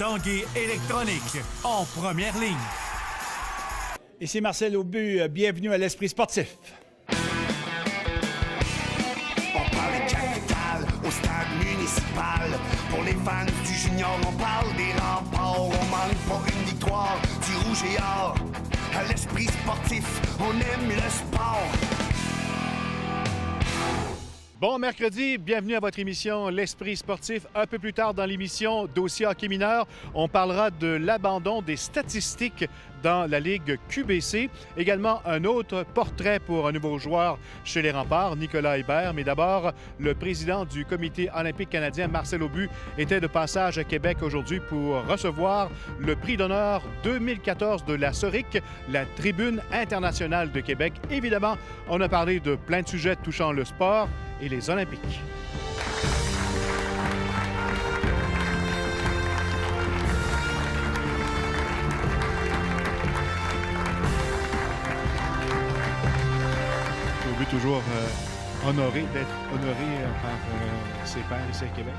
Tanguay électronique, en première ligne. Ici Marcel Aubu, bienvenue à l'Esprit sportif. On parle capital au stade municipal. Pour les fans du junior, on parle des remparts. On manque pas une victoire du rouge et or. À l'Esprit sportif, on aime le sport. Bon mercredi, bienvenue à votre émission L'Esprit sportif. Un peu plus tard dans l'émission Dossier hockey mineur, on parlera de l'abandon des statistiques dans la Ligue QBC. Également, un autre portrait pour un nouveau joueur chez les Remparts, Nicolas Hébert. Mais d'abord, le président du Comité olympique canadien, Marcel Aubu, était de passage à Québec aujourd'hui pour recevoir le prix d'honneur 2014 de la SORIC, la Tribune internationale de Québec. Évidemment, on a parlé de plein de sujets touchant le sport et les Olympiques. Aubu toujours honoré d'être honoré par ses pairs ici à Québec.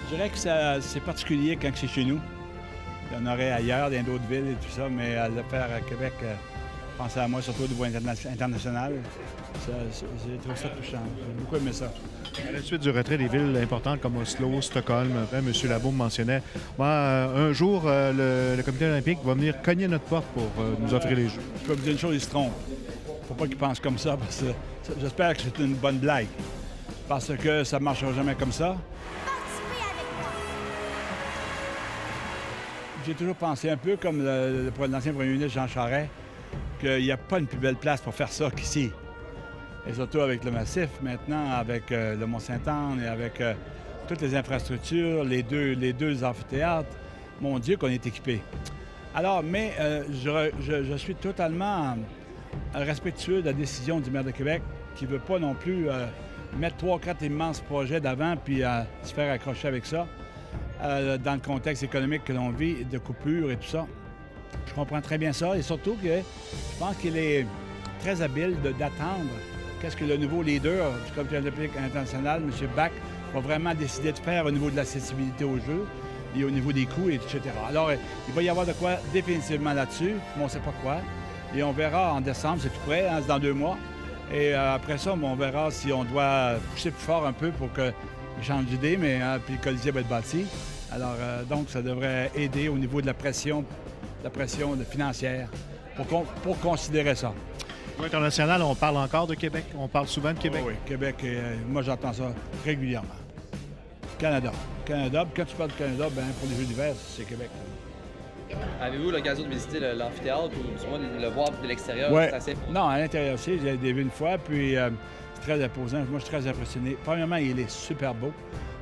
Je dirais que c'est particulier quand c'est chez nous. Il y en aurait ailleurs, dans d'autres villes et tout ça, mais à le faire à Québec, pensez à moi, surtout au niveau international, j'ai trouvé ça touchant. J'ai beaucoup aimé ça. À la suite du retrait des villes importantes comme Oslo, Stockholm, M. Labaume mentionnait, un jour, le comité olympique va venir cogner à notre porte pour nous offrir les Jeux. Je peux vous dire une chose, il se trompe. Faut pas qu'ils pensent comme ça, parce que j'espère que c'est une bonne blague. Parce que ça ne marchera jamais comme ça. J'ai toujours pensé un peu comme l'ancien premier ministre Jean Charest, qu'il n'y a pas une plus belle place pour faire ça qu'ici. Et surtout avec le Massif, maintenant, avec le Mont-Saint-Anne et avec toutes les infrastructures, les deux amphithéâtres. Mon Dieu, qu'on est équipé. Alors, mais je suis totalement respectueux de la décision du maire de Québec qui ne veut pas non plus mettre 3-4 immenses projets d'avant puis se faire accrocher avec ça dans le contexte économique que l'on vit, de coupures et tout ça. Je comprends très bien ça et surtout que je pense qu'il est très habile d'attendre qu'est-ce que le nouveau leader du Comité olympique international, M. Bach, va vraiment décider de faire au niveau de l'accessibilité aux Jeux et au niveau des coûts, etc. Alors, il va y avoir de quoi définitivement là-dessus, mais on ne sait pas quoi. Et on verra en décembre, c'est tout près, hein, c'est dans 2 mois. Et après ça, on verra si on doit pousser plus fort un peu pour qu'il change d'idée, mais puis le Colisée va être bâti. Alors, donc, ça devrait aider au niveau de la pression financière pour considérer ça. Au international, on parle encore de Québec. On parle souvent de Québec. Oui, Québec, moi, j'entends ça régulièrement. Canada. Canada, puis quand tu parles de Canada, bien, pour les Jeux d'hiver, c'est Québec. Avez-vous l'occasion de visiter l'amphithéâtre ou du moins de le voir de l'extérieur? Oui. C'est assez... Non, à l'intérieur aussi, j'ai vu une fois, puis c'est très imposant. Moi, je suis très impressionné. Premièrement, il est super beau.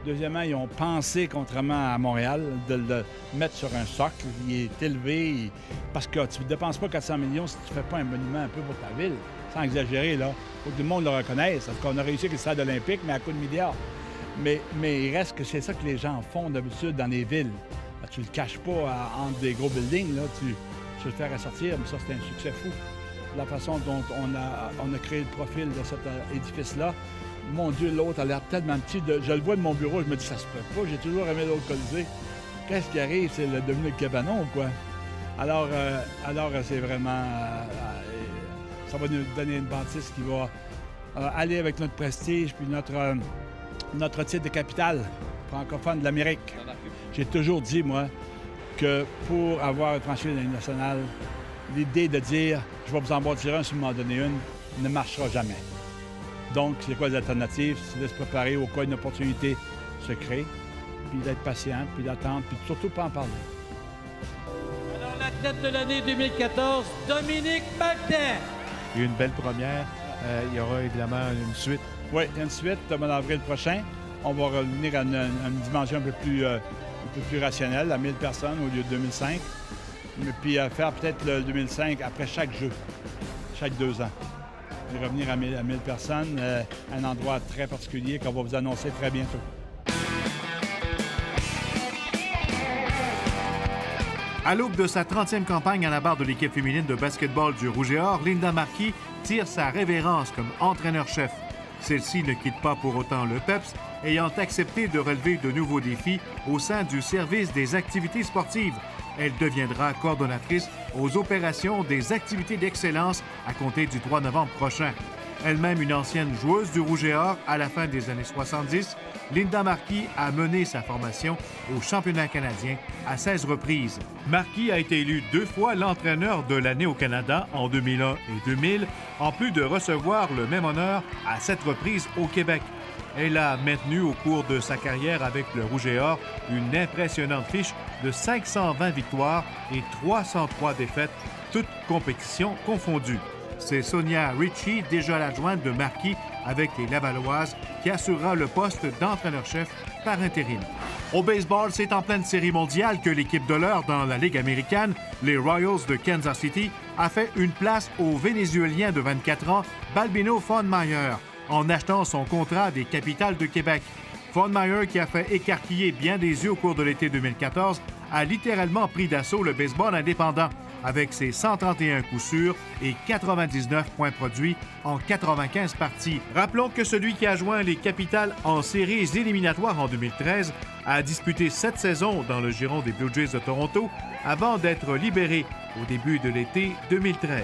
Deuxièmement, ils ont pensé, contrairement à Montréal, de le mettre sur un socle. Il est élevé, parce que tu ne dépenses pas 400 millions si tu ne fais pas un monument un peu pour ta ville. Sans exagérer, là. Il faut que tout le monde le reconnaisse. Parce qu'on a réussi avec le stade olympique, mais à coups de milliards. Mais il reste que c'est ça que les gens font d'habitude dans les villes. Ben, tu le caches pas entre des gros buildings, là. Tu le fais ressortir, mais ça, c'est un succès fou. La façon dont on a créé le profil de cet édifice-là. Mon Dieu, l'autre a l'air tellement petit. Je le vois de mon bureau, je me dis, ça se peut pas. J'ai toujours aimé l'autre Colisée. Qu'est-ce qui arrive? C'est le Dominique Cabanon ou quoi? Alors c'est vraiment... ça va nous donner une bâtisse qui va aller avec notre prestige puis notre titre de capitale francophone de l'Amérique. J'ai toujours dit, moi, que pour avoir une franchise de la Ligue nationale, l'idée de dire « je vais vous en bâtir un si vous m'en donnez une » ne marchera jamais. Donc, c'est quoi les alternatives? C'est de se préparer au cas où une opportunité se crée, puis d'être patient, puis d'attendre, puis surtout pas en parler. Alors, l'athlète de l'année 2014, Dominique Martin. Il y a eu une belle première. Il y aura évidemment une suite. Oui, il y a une suite au mois d'avril prochain. On va revenir à une dimension un peu plus rationnelle, à 1000 personnes au lieu de 2005. Puis faire peut-être le 2005 après chaque jeu, chaque 2 ans. Et revenir à 1000 personnes, à un endroit très particulier qu'on va vous annoncer très bientôt. À l'aube de sa 30e campagne à la barre de l'équipe féminine de basketball du Rouge et Or, Linda Marquis tire sa révérence comme entraîneur-chef. Celle-ci ne quitte pas pour autant le PEPS, ayant accepté de relever de nouveaux défis au sein du service des activités sportives. Elle deviendra coordonnatrice aux opérations des activités d'excellence à compter du 3 novembre prochain. Elle-même une ancienne joueuse du Rouge et Or à la fin des années 70, Linda Marquis a mené sa formation au championnat canadien à 16 reprises. Marquis a été élue 2 fois l'entraîneur de l'année au Canada en 2001 et 2000, en plus de recevoir le même honneur à 7 reprises au Québec. Elle a maintenu au cours de sa carrière avec le Rouge et Or une impressionnante fiche de 520 victoires et 303 défaites, toutes compétitions confondues. C'est Sonia Ritchie, déjà l'adjointe de Marquis avec les Lavalloises, qui assurera le poste d'entraîneur-chef par intérim. Au baseball, c'est en pleine série mondiale que l'équipe de l'heure dans la Ligue américaine, les Royals de Kansas City, a fait une place au Vénézuélien de 24 ans, Balbino Fonmeyer, en achetant son contrat des Capitals de Québec. Fonmeyer, qui a fait écarquiller bien des yeux au cours de l'été 2014, a littéralement pris d'assaut le baseball indépendant, avec ses 131 coups sûrs et 99 points produits en 95 parties. Rappelons que celui qui a joint les Capitals en séries éliminatoires en 2013 a disputé 7 saisons dans le giron des Blue Jays de Toronto avant d'être libéré au début de l'été 2013.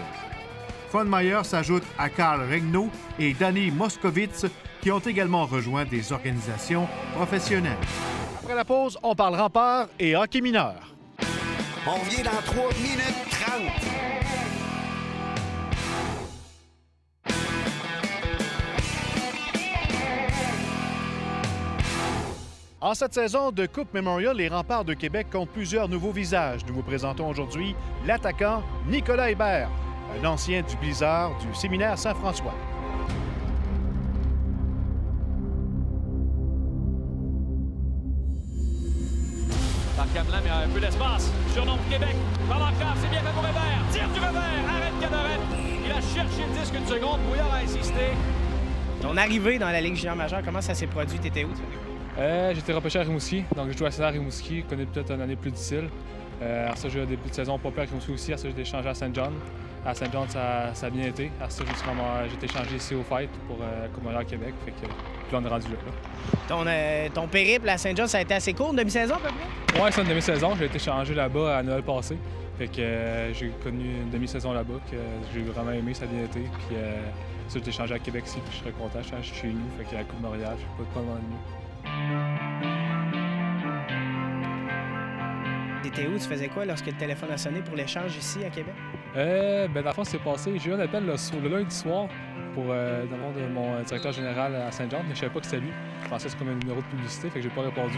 Fonmeyer s'ajoute à Carl Regnault et Danny Moskovitz qui ont également rejoint des organisations professionnelles. Après la pause, on parle rempart et hockey mineur. On revient dans 3 minutes 30. En cette saison de Coupe Memorial, les Remparts de Québec comptent plusieurs nouveaux visages. Nous vous présentons aujourd'hui l'attaquant Nicolas Hébert, un ancien du Blizzard du séminaire Saint-François. Marc Gamelin, mais un peu d'espace. Surnom de Québec. Par l'enclave, c'est bien fait pour Hébert. Tire du revers. Arrête Cadorette. Il a cherché le disque une seconde. Brouillard a insisté. Ton arrivée dans la Ligue junior majeure, comment ça s'est produit? T'étais où? J'étais repêché à Rimouski, donc j'ai joué à Rimouski, je connais peut-être une année plus difficile. Alors ça, j'ai eu un début de saison pas pire à Rimouski aussi. Alors ça, j'ai été échangé à Saint John. À Saint John, ça a bien été. Alors ça, j'ai été échangé ici au Fight pour Coupe Memorial Québec. Fait que, puis là, on est rendu là. Ton périple à Saint John, ça a été assez court, une demi-saison à peu près? Ouais, c'est une demi-saison. J'ai été échangé là-bas à Noël passé. Fait que j'ai connu une demi-saison là-bas que j'ai vraiment aimé, ça a bien été. Puis ça, j'ai été échangé à Québec ici, puis je serais content. Je suis chez nous, fait que la Coupe Memorial, je suis pas loin de nous. T'étais où? Tu faisais quoi lorsque le téléphone a sonné pour l'échange ici à Québec? Dans le fond, c'est passé. J'ai eu un appel le lundi soir pour de mon directeur général à Saint-Jean, mais je savais pas que c'était lui. Je pensais que c'était comme un numéro de publicité, fait que j'ai pas répondu.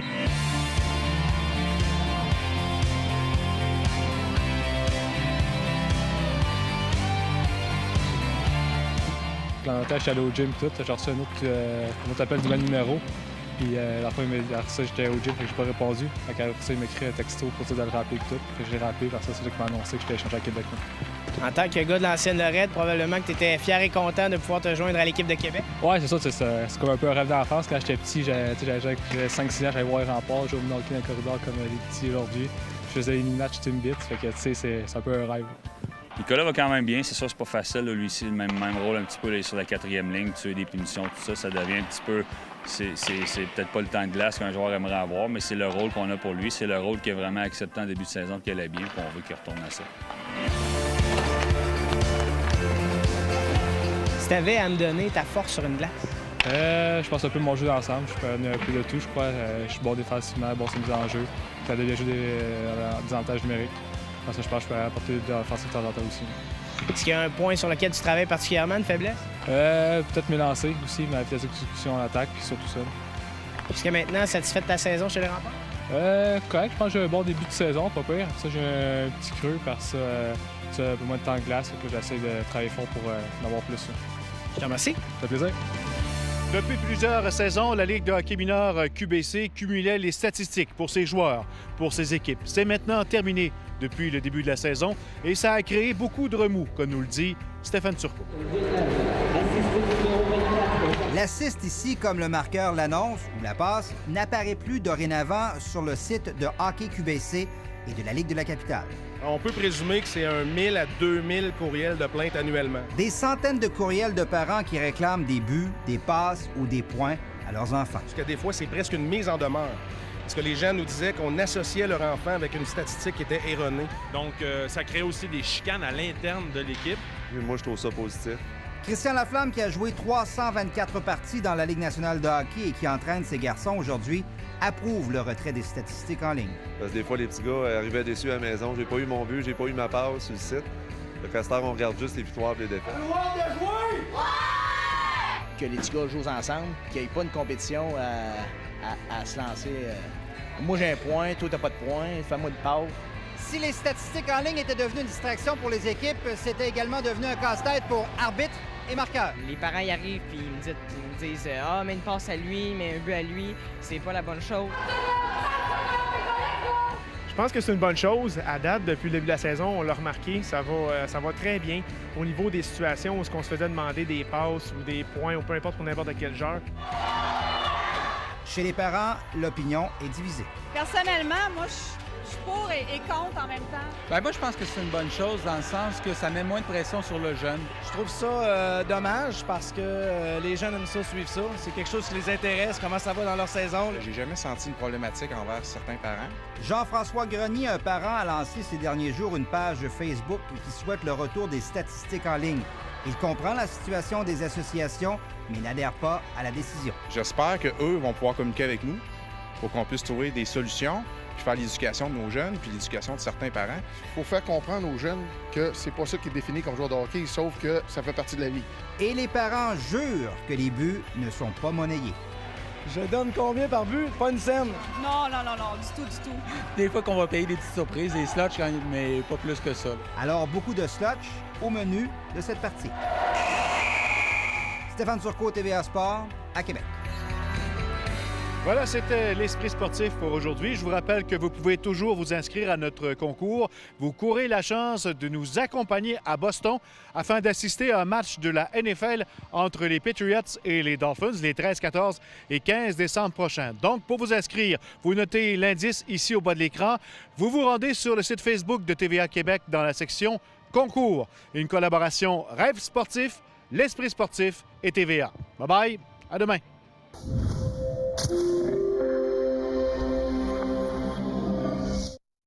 Quand je suis allé au gym, tout, j'ai reçu un autre appel du même numéro. Puis la fois, ça, j'étais au gym, fait que j'ai pas répondu. Fait qu'après ça, il m'a écrit un texto pour dire de le rappeler et tout. Fait que je l'ai rappelé, parce que c'est lui qui m'a annoncé que j'étais échangé à Québec. En tant que gars de l'ancienne Lorette, probablement que tu étais fier et content de pouvoir te joindre à l'équipe de Québec. Ouais, c'est ça. C'est comme un peu un rêve d'enfance. Quand j'étais petit, j'avais 5-6 ans, j'allais voir les remparts, jouer au hockey dans le corridor comme les petits aujourd'hui. Je faisais une match team bit, fait que tu sais, c'est un peu un rêve. Nicolas va quand même bien, c'est sûr, c'est pas facile. Là, lui ici, le même rôle un petit peu là, sur la 4e ligne, tuer des punitions, tout ça, ça devient un petit peu. C'est peut-être pas le temps de glace qu'un joueur aimerait avoir, mais c'est le rôle qu'on a pour lui. C'est le rôle qu'il a vraiment accepté en début de saison, qu'il allait bien, puis on veut qu'il retourne à ça. Si tu avais à me donner ta force sur une glace? Je pense un peu mon jeu d'ensemble. Je peux amener un peu de tout, je crois. Je suis bon défensivement, bon sur mise en jeu. Ça a bien joué des avantages numériques. Parce que je pense que je peux apporter de l'offensive de temps en temps aussi. Est-ce qu'il y a un point sur lequel tu travailles particulièrement, une faiblesse? Peut-être me lancer aussi, ma vitesse d'exécution en attaque, puis surtout ça. Jusqu'à maintenant, satisfait de ta saison chez les Remparts? Correct, je pense que j'ai un bon début de saison, pas pire. Ça, j'ai un petit creux parce que ça a un peu moins de temps de glace, et que j'essaie de travailler fort pour en avoir plus. Je te remercie. Ça fait plaisir. Depuis plusieurs saisons, la Ligue de hockey mineur QBC cumulait les statistiques pour ses joueurs, pour ses équipes. C'est maintenant terminé depuis le début de la saison et ça a créé beaucoup de remous, comme nous le dit Stéphane Turcot. L'assist ici, comme le marqueur l'annonce ou la passe, n'apparaît plus dorénavant sur le site de Hockey QBC et de la Ligue de la Capitale. On peut présumer que c'est 1000 à 2000 courriels de plainte annuellement. Des centaines de courriels de parents qui réclament des buts, des passes ou des points à leurs enfants. Parce que des fois, c'est presque une mise en demeure. Parce que les gens nous disaient qu'on associait leur enfant avec une statistique qui était erronée. Donc, ça crée aussi des chicanes à l'interne de l'équipe. Moi, je trouve ça positif. Christian Laflamme, qui a joué 324 parties dans la Ligue nationale de hockey et qui entraîne ses garçons aujourd'hui, approuve le retrait des statistiques en ligne. Parce que des fois, les petits gars arrivaient déçus à la maison. J'ai pas eu mon but, j'ai pas eu ma passe sur le site. Le casteur, on regarde juste les victoires et les défaites. Que les petits gars jouent ensemble, qu'il n'y ait pas une compétition à se lancer. Moi, j'ai un point, toi, t'as pas de point, fais-moi une passe. Si les statistiques en ligne étaient devenues une distraction pour les équipes, c'était également devenu un casse-tête pour arbitre et marqueur. Les parents y arrivent et ils me disent ah, mais une passe à lui, mais un but à lui, c'est pas la bonne chose. Je pense que c'est une bonne chose. À date, depuis le début de la saison, on l'a remarqué, ça va très bien au niveau des situations où on se faisait demander des passes ou des points ou peu importe pour n'importe quel genre. Chez les parents, l'opinion est divisée. Personnellement, moi, je suis pour et contre en même temps. Bien, moi, je pense que c'est une bonne chose dans le sens que ça met moins de pression sur le jeune. Je trouve ça dommage parce que les jeunes aiment ça, suivre ça. C'est quelque chose qui les intéresse, comment ça va dans leur saison. J'ai jamais senti une problématique envers certains parents. Jean-François Grenier, un parent, a lancé ces derniers jours une page Facebook qui souhaite le retour des statistiques en ligne. Il comprend la situation des associations, mais n'adhère pas à la décision. J'espère qu'eux vont pouvoir communiquer avec nous pour qu'on puisse trouver des solutions, puis faire l'éducation de nos jeunes, puis l'éducation de certains parents. Il faut faire comprendre aux jeunes que c'est pas ça qui est défini comme joueur de hockey, sauf que ça fait partie de la vie. Et les parents jurent que les buts ne sont pas monnayés. Je donne combien par but? Pas une scène. Non, du tout. Des fois qu'on va payer des petites surprises, des sluts, mais pas plus que ça. Alors, beaucoup de slotch au menu de cette partie. Stéphane Turcot, TVA Sport, à Québec. Voilà, c'était l'Esprit sportif pour aujourd'hui. Je vous rappelle que vous pouvez toujours vous inscrire à notre concours. Vous courez la chance de nous accompagner à Boston afin d'assister à un match de la NFL entre les Patriots et les Dolphins les 13, 14 et 15 décembre prochains. Donc, pour vous inscrire, vous notez l'indice ici au bas de l'écran. Vous vous rendez sur le site Facebook de TVA Québec dans la section Concours. Une collaboration Rêve sportif, l'Esprit sportif et TVA. Bye-bye, à demain.